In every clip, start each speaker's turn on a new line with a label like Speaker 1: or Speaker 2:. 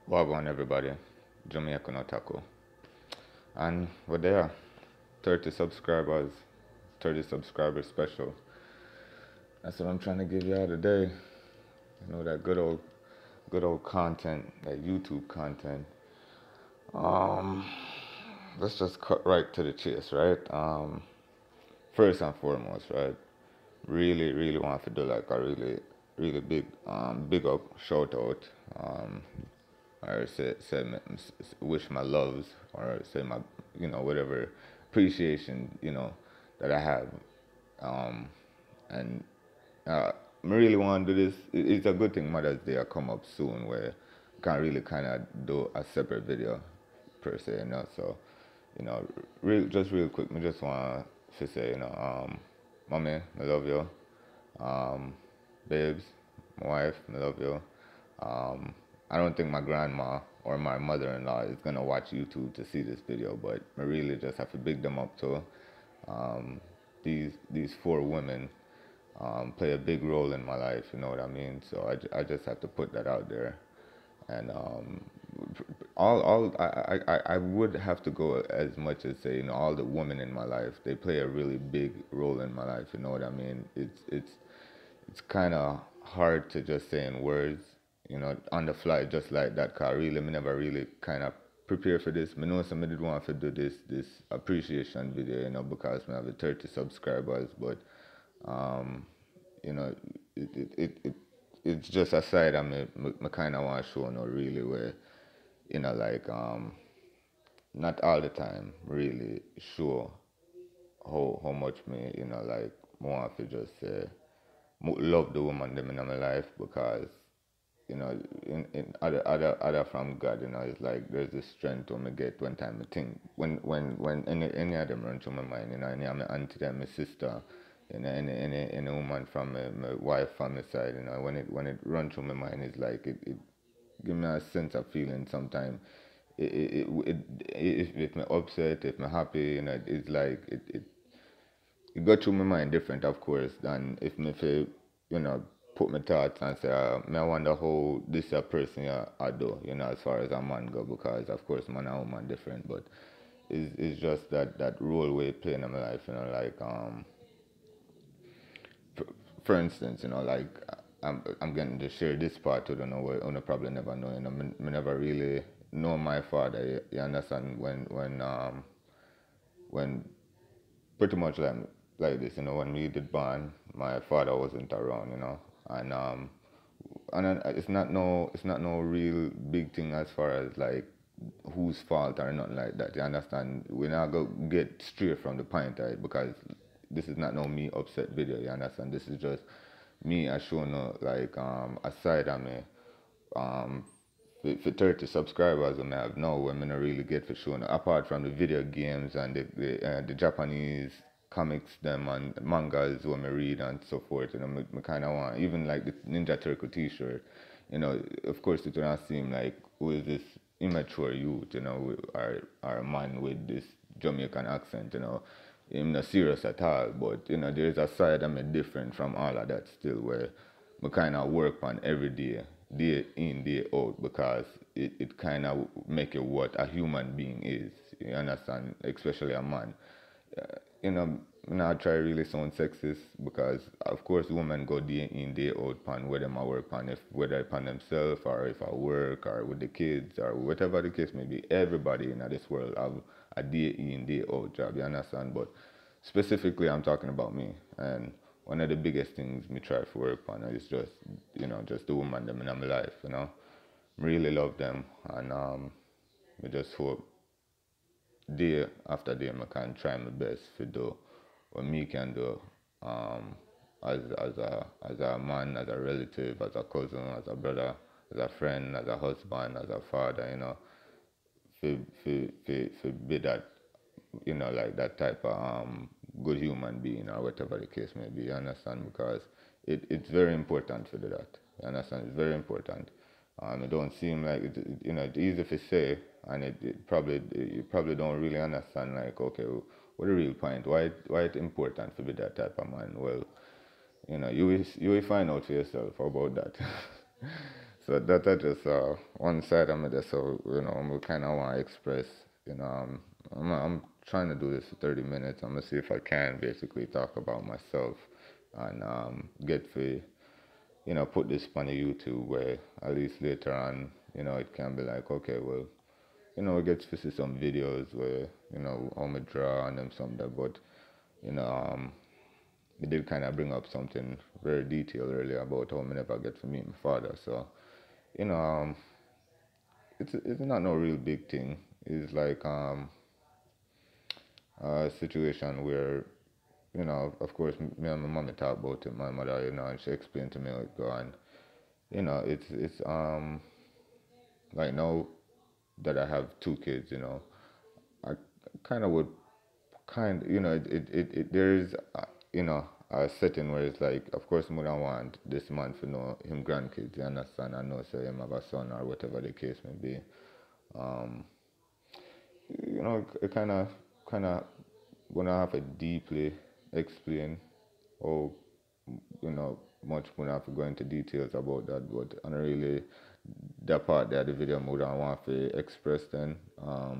Speaker 1: Wagwan everybody, Jamaican Otaku. And we're there, 30 subscribers, 30 subscribers special. That's what I'm trying to give y'all today. That good old content, that YouTube content. Um, let's just cut right to the chase, right? First and foremost, right? Really want to do like a really big up, shout out, or wish my loves, or say my, whatever appreciation, that I have. Um, and I really want to do this. It's a good thing Mother's Day will come up soon where I can really kind of do a separate video per se. So, just real quick, I just want to say, mommy, I love you. Um, babes, my wife, I love you. Um, I don't think my grandma or my mother-in-law is gonna watch YouTube to see this video, but I really just have to big them up too. Um, these four women play a big role in my life. You know what I mean? So I just have to put that out there. And all I would have to go as much as say, all the women in my life, they play a really big role in my life. You know what I mean? It's kind of hard to just say in words, on the fly, just like that. Cause really, me never really kind of prepare for this. I know somebody did want to do this appreciation video, because I have the 30 subscribers, but um, you know, it's just a side of me, me kind of want to show, really, where, like, not all the time, really show how much me, like, more to just say, love the woman them in my life, because in other from God, it's like there's this strength when I get when time I think when any of them run through my mind, any of my auntie them, my sister, any woman from my wife family side, when it run through my mind, it's like it give me a sense of feeling sometimes. If me upset, if me happy, it's like it go through my mind different, of course, than if me feel, put my thoughts and say, me I wonder how this a person I do, as far as a man go, because of course man and woman different, but it's just that role we play in my life, like for, for instance, like I'm getting to share this part, I don't know where I probably never know, me never really know my father, you understand, when pretty much like this, when we did born, my father wasn't around, and then it's not no real big thing as far as like whose fault or nothing like that. You understand? We not go get straight from the point, right? Because this is not no me upset video. You understand? This is just me I showing like a side of me um for 30 subscribers I have now, when I not really get for showing, apart from the video games and the Japanese comics them and mangas when I read and so forth, I kind of want, even like the Ninja Turtle t-shirt, of course it will not seem like who is this immature youth, or a man with this Jamaican accent, him not serious at all, but there's a side of me different from all of that still, where I kind of work on every day, day in, day out, because it kind of make you what a human being is. You understand? Especially a man. I not try really sound sexist, because of course women go day in, day out pan where them I work on, if whether upon themselves or if I work or with the kids or whatever the case may be. Everybody in this world have a day in, day out job, you understand? But specifically I'm talking about me, and one of the biggest things me try to work on is just the woman them in my life, really love them, and I just hope day after day I can try my best to do what me can do, um, as a man, as a relative, as a cousin, as a brother, as a friend, as a husband, as a father, for be that, like that type of good human being or whatever the case may be, you understand? Because it's very important to do that. You understand? It's very important. It don't seem like it's easy to say, and you probably don't really understand, like, okay, what the real point? Why it's important to be that type of man? Well, you will find out for yourself about that. So that just one side of me that, so I kind of want to express, I'm trying to do this for 30 minutes. I'm gonna see if I can basically talk about myself and get for put this on the YouTube where at least later on, it can be like, okay, well, we get to see some videos where, how me draw and them something, but, you know, um, we did kind of bring up something very detailed earlier about how me never get to meet my father. So, you know, um, it's not no real big thing. It's like a situation where, of course, me and my mom talked about it. My mother, and she explained to me how it go, and it's like now that I have two kids, I kind of would there is a setting where it's like, of course, I don't want this man to know him grandkids, you understand? I know, say him have a son or whatever the case may be. Um, it kind of gonna have to deeply explain how much gonna have to go into details about that, but and really that part there, the video mode I want to express then. I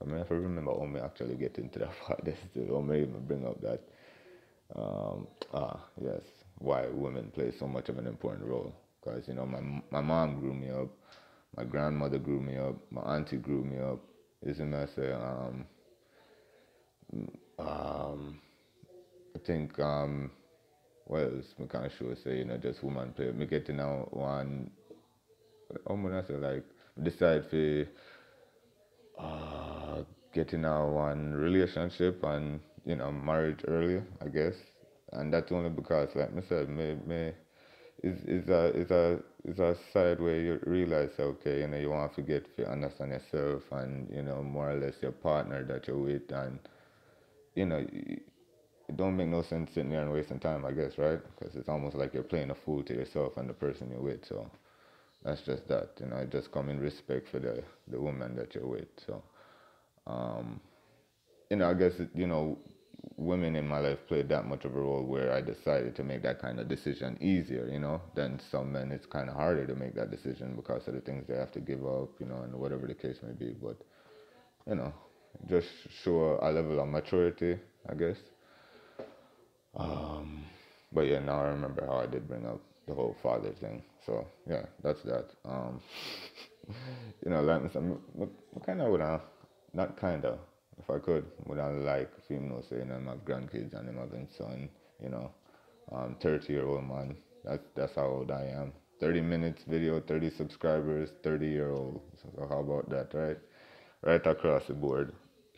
Speaker 1: mean, if I remember how me actually get into that part, this still, or maybe even bring up that, yes, why women play so much of an important role. Because, my mom grew me up, my grandmother grew me up, my auntie grew me up. Isn't that say, um, I think, what else me can sure say, just woman play. Me getting out one, how would I say, like, decide for uh, getting out one relationship and marriage early, I guess, and that's only because, like I said, me is a side where you realize, okay, you want to get to understand yourself and more or less your partner that you're with, and it don't make no sense sitting there and wasting time, I guess, right? Because it's almost like you're playing a fool to yourself and the person you're with. So that's just that, just come in respect for the woman that you're with. So um, I guess, women in my life played that much of a role where I decided to make that kind of decision easier, than some men. It's kind of harder to make that decision because of the things they have to give up, and whatever the case may be. But, you know, just show a level of maturity, I guess. Um, but yeah, now I remember how I did bring up the whole father thing. So yeah, that's that. Like I said, I kind of would have, not kind of, if I could, would I like female saying I'm my grandkids and I'm having son, 30-year-old man. That's how old I am. 30 minutes video, 30 subscribers, 30-year-old. So how about that, right? Right across the board.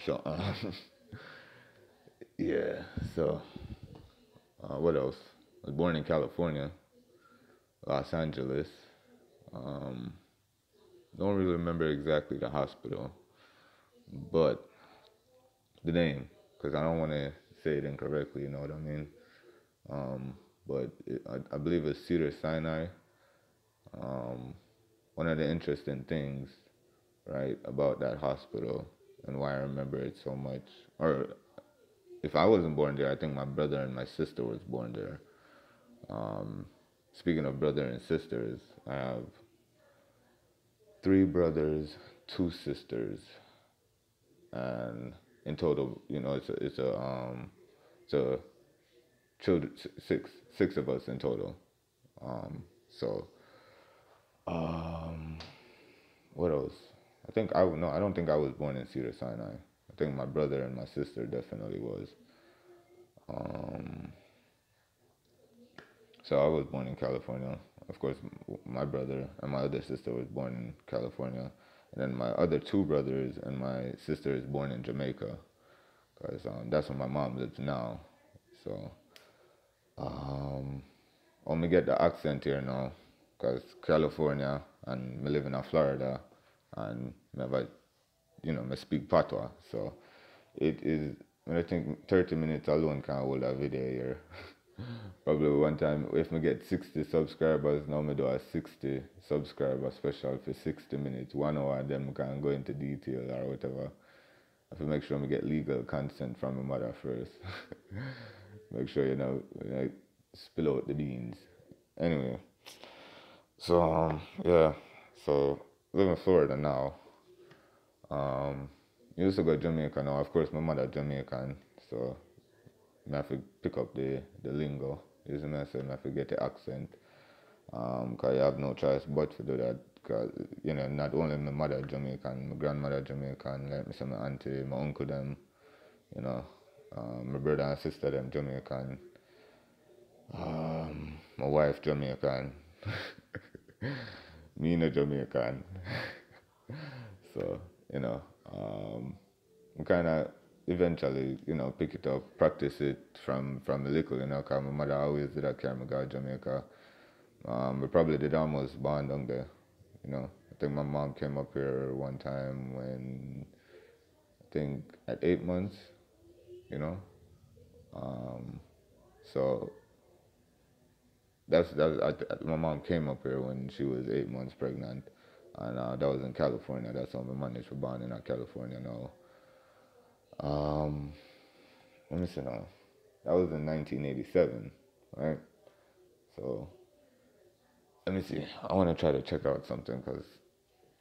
Speaker 1: So yeah. So what else? I was born in California, Los Angeles. Um, don't really remember exactly the hospital, but the name, because I don't want to say it incorrectly, you know what I mean? Um, but I believe it's Cedar Sinai. Um, one of the interesting things, right, about that hospital and why I remember it so much, or if I wasn't born there, I think my brother and my sister was born there. Um, Speaking of brother and sisters, I have three brothers, two sisters, and in total, it's a children six of us in total. So um, what else? I think I no, I don't think I was born in Cedar Sinai. I think my brother and my sister definitely was. Um, so I was born in California. Of course, my brother and my other sister was born in California, and then my other two brothers and my sister is born in Jamaica, because that's where my mom lives now. So I'm gonna get the accent here now, because California and me live in Florida, and me have a, me speak patois. So it is, when I think 30 minutes alone can hold a video here. Probably one time, if me get 60 subscribers, now me do a 60 subscriber special for 60 minutes. 1 hour, then we can go into detail or whatever. I have to make sure me get legal consent from my mother first. Make sure, like, spill out the beans. Anyway, So yeah, so live in Florida now. Um, used to go Jamaica now. Of course, my mother Jamaican, so I have to pick up the lingo. Using me, so I have to get the accent. Cause I have no choice but to do that. Cause not only my mother Jamaican, my grandmother Jamaican, like me say my auntie, my uncle them, you know, my brother and sister them Jamaican, my wife Jamaican, me no Jamaican. So, you know, um, kind of eventually, pick it up, practice it from the little, cause my mother always did that carry me go to Jamaica. We probably did almost born down there, you know. I think my mom came up here one time when, I think at 8 months, you know. Um, so my mom came up here when she was 8 months pregnant, and that was in California. That's how my managed for born in California now. Um, Let me see now. That was in 1987, right? So let me see. I want to try to check out something because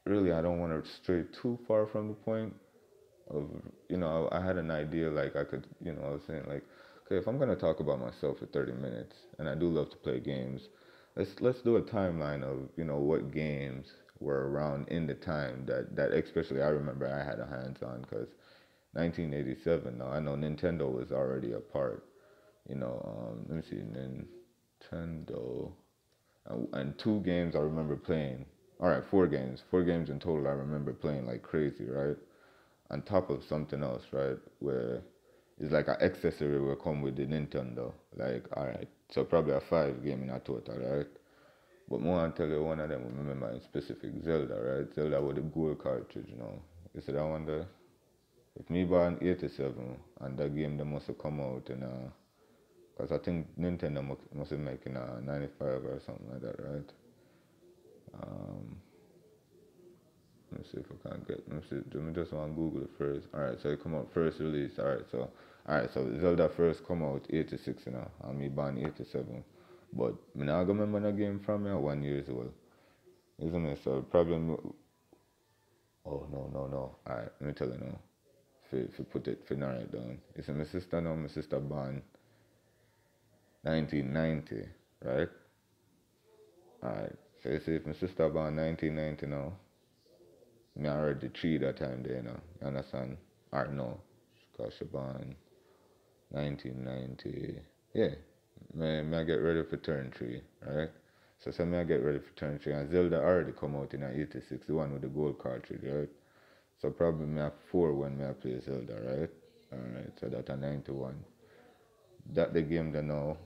Speaker 1: really I don't want to stray too far from the point of, I had an idea like I could, I was saying like, okay, if I'm gonna talk about myself for 30 minutes, and I do love to play games, let's do a timeline of, what games were around in the time that especially I remember I had a hands on, because 1987. Now I know Nintendo was already a part. Let me see, Nintendo, and two games I remember playing. All right, four games in total I remember playing like crazy, right? On top of something else, right? Where it's like an accessory will come with the Nintendo. Like, all right, so probably a five game in a total, right? But more I tell you one of them, remember in specific, Zelda, right? Zelda with the gold cartridge, You see that one there? If me born 87 and that game they must have come out in because I think Nintendo must be making a 95 or something like that, right? Um, let me see if I can get. Let me see. Let me just want to Google it first. All right, so it come out first release. All right, so Zelda first come out 86, and me born 87. But me not gonna remember the game from me at 1 years old, isn't it? So problem. Oh no no no. All right, let me tell you now. If you put it, if you narrow it down, it's my sister now. My sister born 1990, right? All right. So you see, if my sister born 1990 now, me already three that time there, You understand? Or no, because she born 1990. Yeah, me I get ready for turn three, right? So say me I get ready for turn three, and Zelda already come out in a 86, the one with the gold cartridge, right? So probably me have four when me I play Zelda, right? Alright, so that a 91. That the game they know,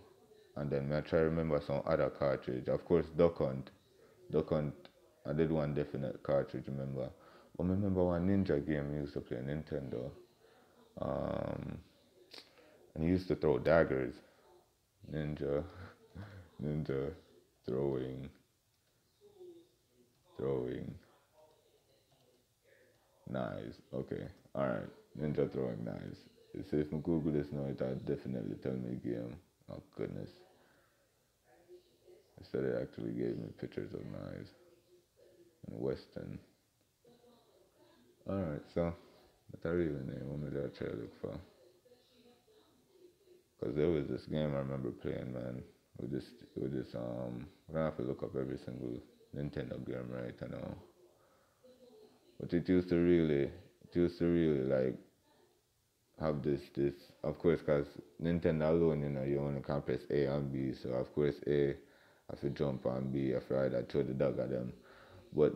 Speaker 1: and then me I try to remember some other cartridge. Of course, Duck Hunt. Duck Hunt, I did one definite cartridge, remember. But I remember one ninja game we used to play on Nintendo. Um, and he used to throw daggers. Ninja, ninja, throwing, throwing, knives. Okay, alright. Ninja throwing knives. You see, if I Google this now, it'll definitely tell me game. Oh, goodness. Instead, it actually gave me pictures of knives in Western. Alright, so, that's a real name. What me try to look for? Because there was this game I remember playing, man, I don't have to look up every single Nintendo game, right? I know. But it used to really like have this, of course, because Nintendo alone, you only can press A and B. So, of course, A, I have to jump on B, I have to either throw the dog at them. But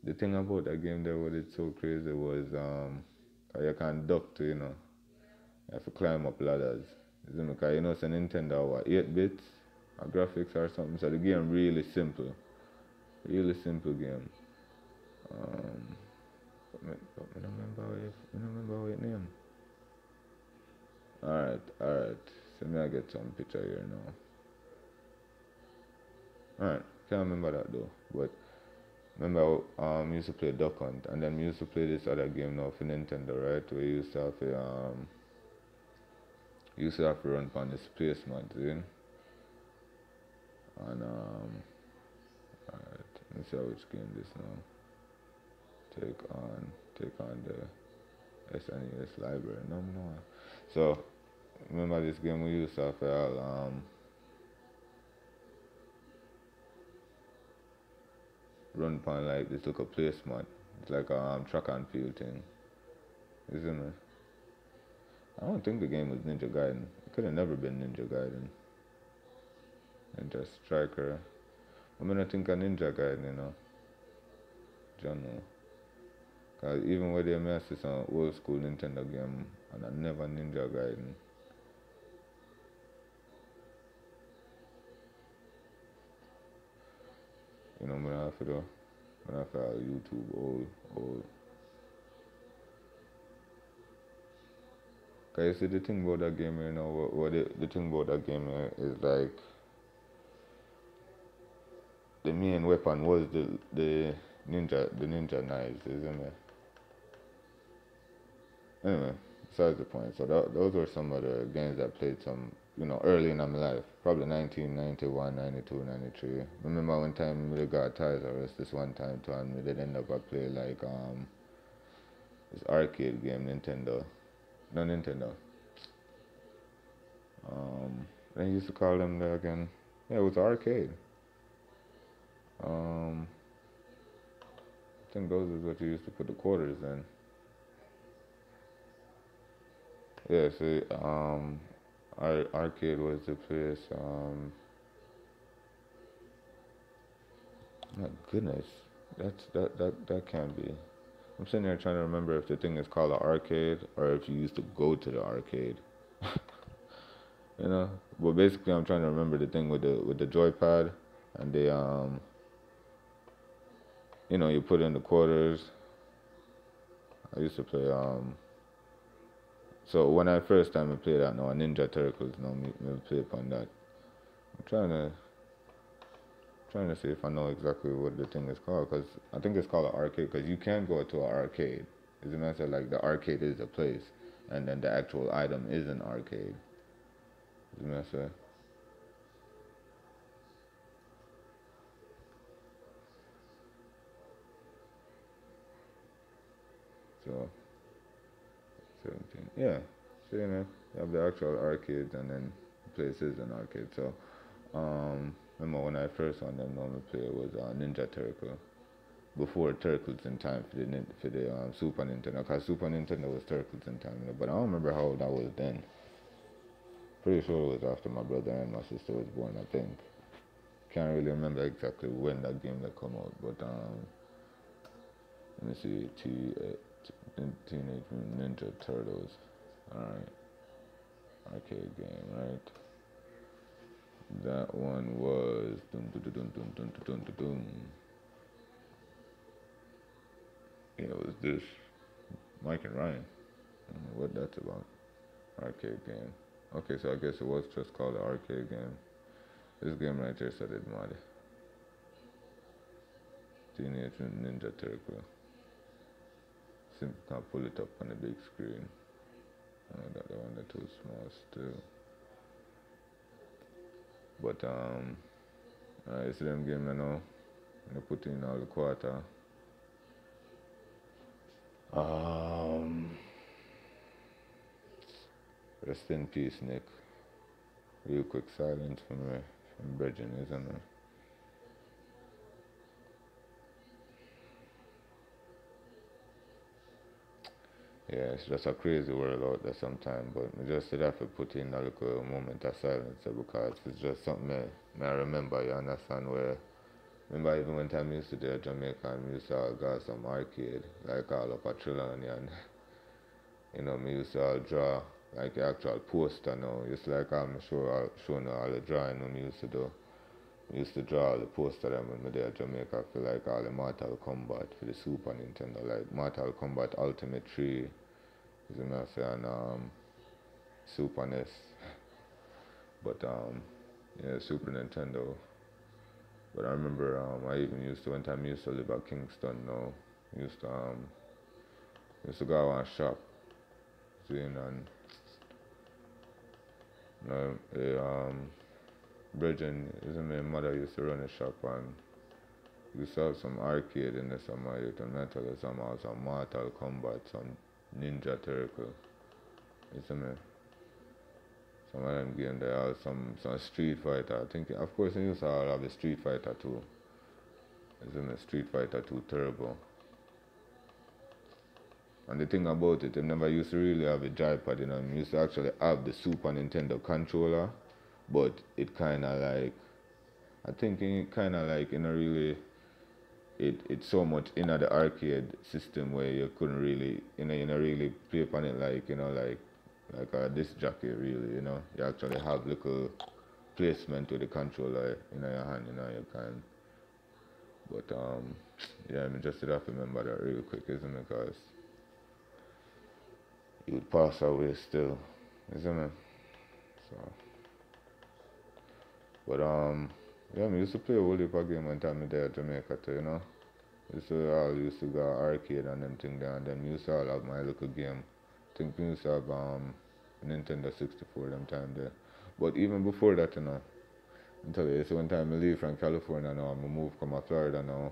Speaker 1: the thing about that game there, what it's so crazy was, how you can duck to, you have to climb up ladders. Because it's a Nintendo, what, 8 bits graphics or something. So the game really simple game. Um, but I don't remember what it name. Alright. So me I get some picture here now. Alright, can't remember that though. But remember, used to play Duck Hunt, and then we used to play this other game now for Nintendo, right? We used to have to run on this placement, you know? And Alright, let's see how which game this now. Take on the SNES library. No, no. So remember this game we used to have all run upon like this little placement. It's like a track and field thing, isn't it? I don't think the game was Ninja Gaiden. It could have never been Ninja Gaiden. Ninja Striker. I mean, I think of Ninja Gaiden, you know. John, no. Cause even when they mess with some old school Nintendo game, and I never Ninja Gaiden. You know, I'm gonna have to do. I'm gonna have to YouTube old. Cause you see the thing about that game, you know, what the thing about that game is like the main weapon was the ninja knives, isn't it? Anyway, besides the point. So those were some of the games I played some, you know, early in my life. Probably 1991, 92, 93. Remember one time we got Ties R Us this one time too, and we did end up I play like this arcade game Nintendo. No Nintendo. They used to call them there again. Yeah, it was arcade. Um, I think those is what you used to put the quarters in. Yeah, see, arcade was the place. My goodness, that can't be. I'm sitting here trying to remember if the thing is called an arcade or if you used to go to the arcade. You know, but basically, I'm trying to remember the thing with the joypad and the you know, you put in the quarters. I used to play So when I first time I played that, no, Ninja Turtles, no, me play upon that. I'm trying to see if I know exactly what the thing is called, because I think it's called an arcade, because you can go to an arcade. As a matter like the arcade is a place, and then the actual item is an arcade. As a matter, so 17, yeah. So you know, you have the actual arcades, and then the place is an arcade. So remember when I first saw them normal play was Ninja Turtle. Before Turtles in Time for the Super Nintendo, cause Super Nintendo was Turtles in Time, you know, but I don't remember how that was then. Pretty sure it was after my brother and my sister was born, I think. Can't really remember exactly when that game that come out, but let me see, Teenage Mutant Ninja Turtles. Alright, arcade game, right? That one was dun dun dun dun dun dun dun dun dun. Yeah, it was this Mike and Ryan. I don't know what that's about. Arcade game. Okay, so I guess it was just called an arcade game. This game right here said it mod. Teenage Mutant Ninja Turtle. Simply can't pull it up on the big screen. That one that's too small still. But it's them game I know. I put in all the quarter. Rest in peace, Nick. Real quick silence from Bridging, isn't it? Yeah, it's just a crazy world out there sometimes, but I just did have to put in a little moment of silence because it's just something I remember, you understand, where, remember even when time I used to do Jamaica and we used to all go some arcade, like all up at Trelawney and, you know, me used to all draw, like the actual poster now, it's like I'm showing all the drawing we used to do. We used to draw all the poster them when we did Jamaica for like all the Mortal Kombat for the Super Nintendo, like Mortal Kombat Ultimate 3, is a say, and Super NES. But yeah, Super Nintendo. But I remember I even used to one time I used to live at Kingston now. Used to go out and shop. Seeing and Bridging, isn't my mother used to run a shop and You saw some arcade in there, some Little Metal, some Mortal Kombat, some Ninja Turtle. You see me? Some of them games there are some Street Fighter. I think of course you used to all have the Street Fighter 2. Isn't it Street Fighter 2 Turbo? And the thing about it, they never used to really have a joypad, you know. They used to actually have the Super Nintendo controller, but it kind of like, I think it kind of like, you know, really, it's so much in the arcade system where you couldn't really, you know, really play upon it like, you know, like a disc jockey, really, you know. You actually have little placement with the controller in your hand, you know, you can. But, yeah, I mean, just have to remember that real quick, isn't it? Because he would pass away still, isn't it? So, but yeah, I used to play a whole heap of game one time there at Jamaica too, you know. Used to go arcade and them thing there, and then used to all have my little game. I think we used to have Nintendo 64 them time there. But even before that, you know, until this one time I leave from California now, I move from Florida now.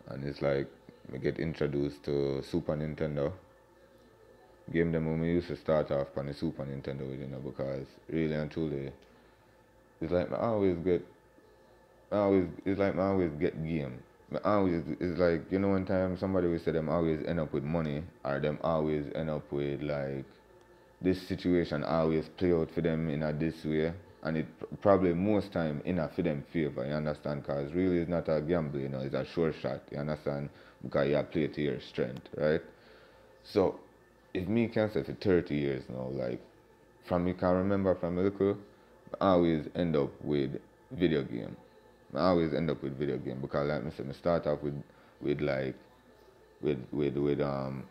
Speaker 1: And it's like I get introduced to Super Nintendo. Game them when we used to start off on the Super Nintendo, you know, because really and truly, it's like it's like I always get game. It's like, you know, one time somebody will say them always end up with money, or them always end up with like, this situation always play out for them in a this way, and it probably most time in a for them favor, you understand, because really it's not a gamble, you know, it's a sure shot, you understand, because you play to your strength, right? So, if me can say for 30 years now, like, from me can remember from a little, I always end up with video game. I always end up with video game, because like I said, I start off with like, with, with, with, um,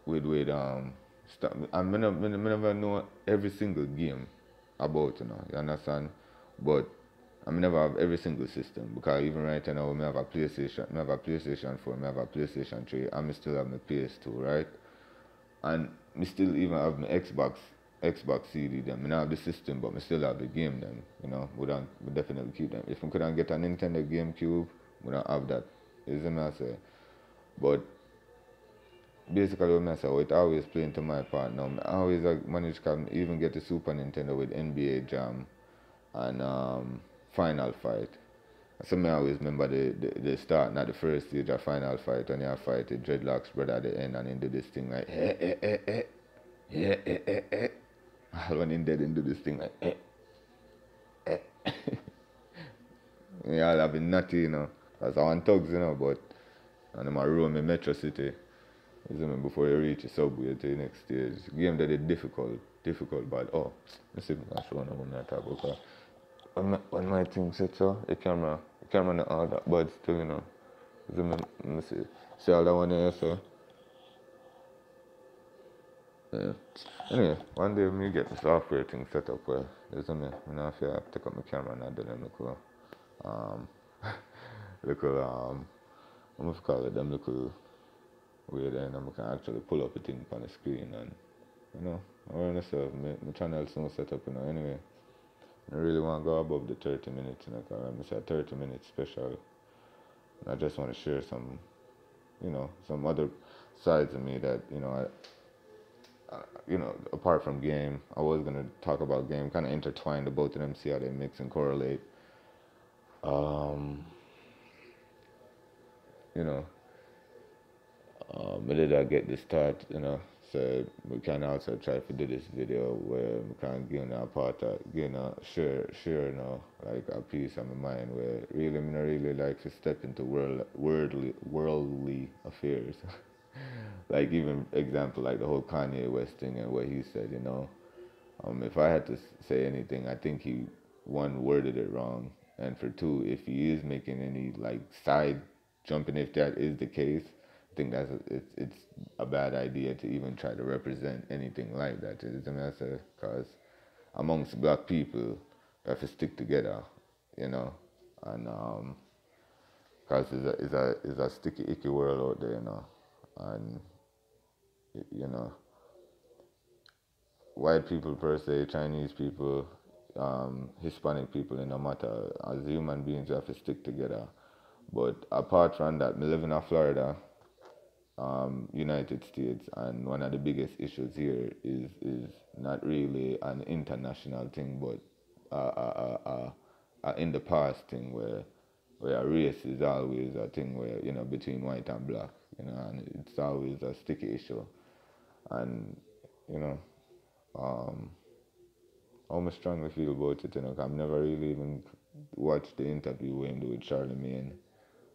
Speaker 1: I never know every single game about, you know, you understand? But I never have every single system, because even right now I have a PlayStation, I have a PlayStation 4, I have a PlayStation 3, and I still have my PS2, right? And I still even have my Xbox CD them. I don't have the system, but I still have the game them, you know. We definitely keep them. If I couldn't get a Nintendo GameCube, we don't have that. You see me I say? But basically what I say, it always playing to my part now. I always manage to even get the Super Nintendo with NBA Jam and Final Fight. So I always remember the start, not the first stage of Final Fight, when you fight the Dreadlocks brother at the end, and he do this thing like when he dead, he do this thing like yeah, I'll have been nutty, you know. That's how I'm thugs, you know, but and I'm a roam in Metro City. You see me, before you reach the subway to the next stage. Game that is difficult, but oh, let's see if I can show them what I'm talking about. When my thing set so, the camera not all that bad still, you know. You see me, let me see all that one there, so. Yeah. Anyway, one day me get the software thing set up where, you see me, I know if I have to take up my camera and I do them what do you call it, them little way there, and I can actually pull up a thing on the screen, and, you know, I want to say, my channel is not set up, you know, anyway. I really want to go above the 30 minutes, you know, because I'm say 30 minutes special. And I just want to share some, you know, some other sides of me that, you know, you know, apart from game, I was going to talk about game, kind of intertwine the both of them, see how they mix and correlate. You know, did I get this start, you know, so we can also try to do this video where we can gain a part of, share, you know, like a piece of my mind where really, I really like to step into worldly affairs. Like even example, like the whole Kanye West thing and what he said, you know. If I had to say anything, I think he, one, worded it wrong, and for two, if he is making any like side jumping, if that is the case, I think it's a bad idea to even try to represent anything like that. It's a mess, because amongst black people, we have to stick together, you know, and because it's a sticky, icky world out there, you know, and you know, white people per se, Chinese people, Hispanic people, no matter, as human beings, we have to stick together. But apart from that, me live in Florida, United States, and one of the biggest issues here is not really an international thing, but in the past thing where race is always a thing where between white and black, and it's always a sticky issue, and you know um, how I strongly feel about it. 'Cause I've never really even watched the interview when do with Charlemagne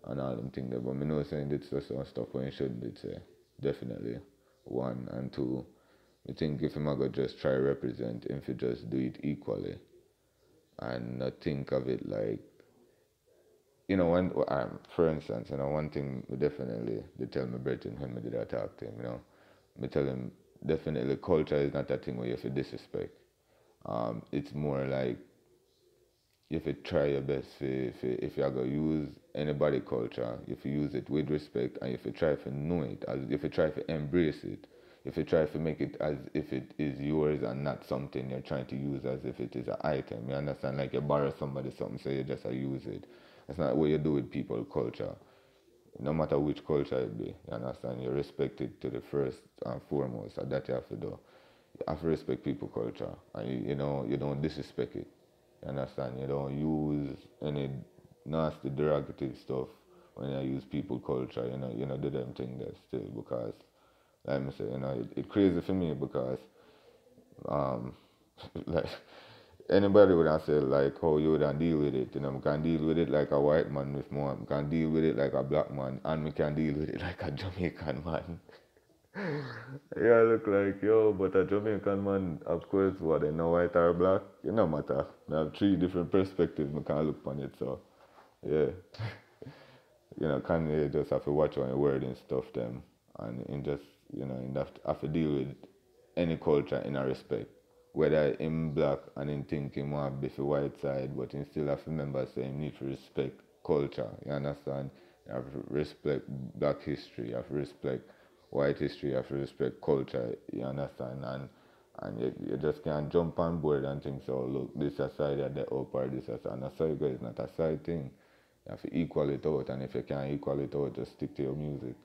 Speaker 1: and all them things there. But me know saying it's just some stuff when you shouldn't did say. Definitely. One and two. I think if I'm gonna just try represent, if you just do it equally and not think of it like when for instance, one thing we definitely they tell me Bretton when me did that talk to him, me tell him definitely culture is not a thing where you have to disrespect. It's more like if you try your best if you're gonna use anybody culture, if you use it with respect and if you try to know it, as if you try to embrace it, if you try to make it as if it is yours and not something you're trying to use as if it is an item. You understand? Like you borrow somebody something, so you just use it. That's not what you do with people culture. No matter which culture it be, you understand? You respect it to the first and foremost, and that you have to do. You have to respect people culture, and you don't disrespect it. You understand? You don't use any nasty derogative stuff when you use people culture. Do them thing there still because, like I say, it crazy for me because, um, like anybody would have said like how you would deal with it. We can deal with it like a white man with more. We can deal with it like a black man, and we can deal with it like a Jamaican man. Yeah, look like yo, but a Jamaican man, of course, what they know white or black, it no matter. I have three different perspectives I can look on it, so yeah. Kanye just have to watch on your word and stuff them and just and have to deal with any culture in a respect. Whether in black and in think him want be for white side, but he still have to remember say him need to respect culture. You understand? You have to respect black history, you have to respect white history, you have to respect culture, you understand? And you just can't jump on board and think so look this a side of the up or this a side. And a side is not a side thing. You have to equal it out, and if you can't equal it out, just stick to your music.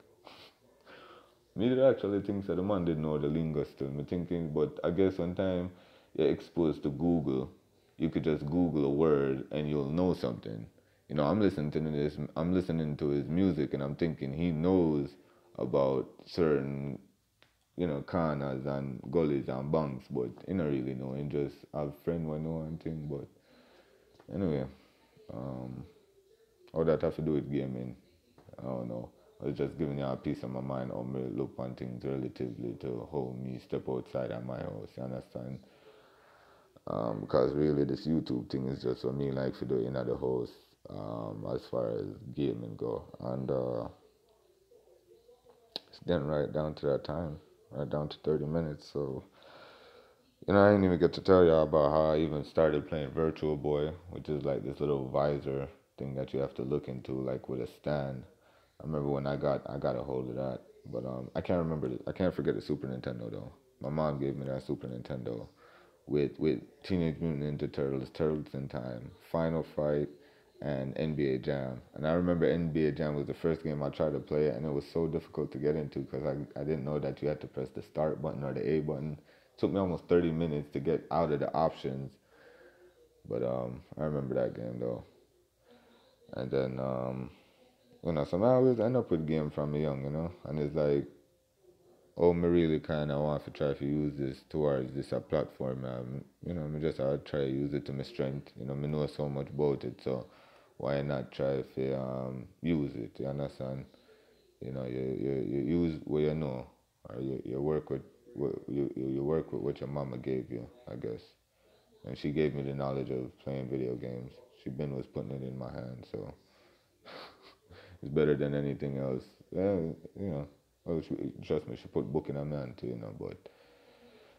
Speaker 1: Me did actually think that the man didn't know the lingo still. Me thinking, but I guess one time you're exposed to Google, you could just Google a word and you'll know something. I'm listening to his music, and I'm thinking he knows about certain, corners and gullies and banks, but he don't really know. He just have friend who know one thing. But anyway, um, all that have to do with gaming, I don't know. I was just giving you a piece of my mind how me look on things relatively to how me step outside of my house, you understand? Because really this YouTube thing is just what me like to do in the house, as far as gaming go. And it's getting right down to that time, right down to 30 minutes. So, I didn't even get to tell you about how I even started playing Virtual Boy, which is like this little visor thing that you have to look into, like with a stand. I remember when I got a hold of that, but I can't remember. I can't forget the Super Nintendo though. My mom gave me that Super Nintendo with Teenage Mutant Ninja Turtles, Turtles in Time, Final Fight, and NBA Jam. And I remember NBA Jam was the first game I tried to play, and it was so difficult to get into because I didn't know that you had to press the start button or the A button. It took me almost 30 minutes to get out of the options. But I remember that game though. And then so I always end up with game from young, and it's like, oh, me really kind of want to try to use this towards this a platform. Me just try to use it to my strength. Me know so much about it, so why not try to use it? You understand? You use what you know, or you work with you work with what your mama gave you, I guess. And she gave me the knowledge of playing video games. She been was putting it in my hand, so it's better than anything else. Yeah, well, trust me, she put book in her man too, but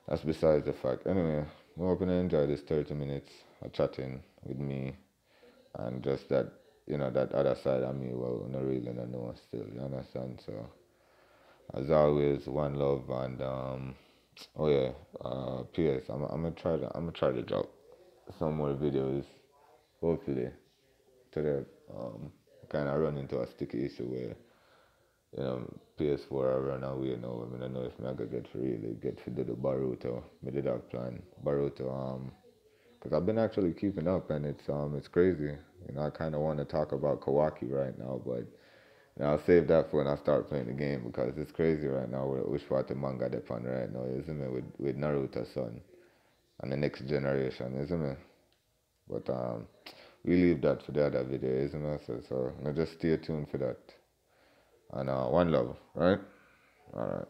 Speaker 1: that's besides the fact. Anyway, I'm hoping to enjoy this 30 minutes of chatting with me and just that, that other side of me, well, not really don't know still, you understand? So, as always, one love and, oh yeah, P.S. I'm gonna try to drop some more videos, hopefully. Today, kind of run into a sticky issue where, PS4 I run away now. I don't know if I gonna get to really get to do the Baruto, me did that plan, Baruto, because I've been actually keeping up and it's crazy. I kind of want to talk about Kawaki right now, but I'll save that for when I start playing the game because it's crazy right now which part the manga they're on right now, isn't it? With Naruto son and the next generation, isn't it? But we leave that for the other video, isn't it? So just stay tuned for that. And one love, right? All right.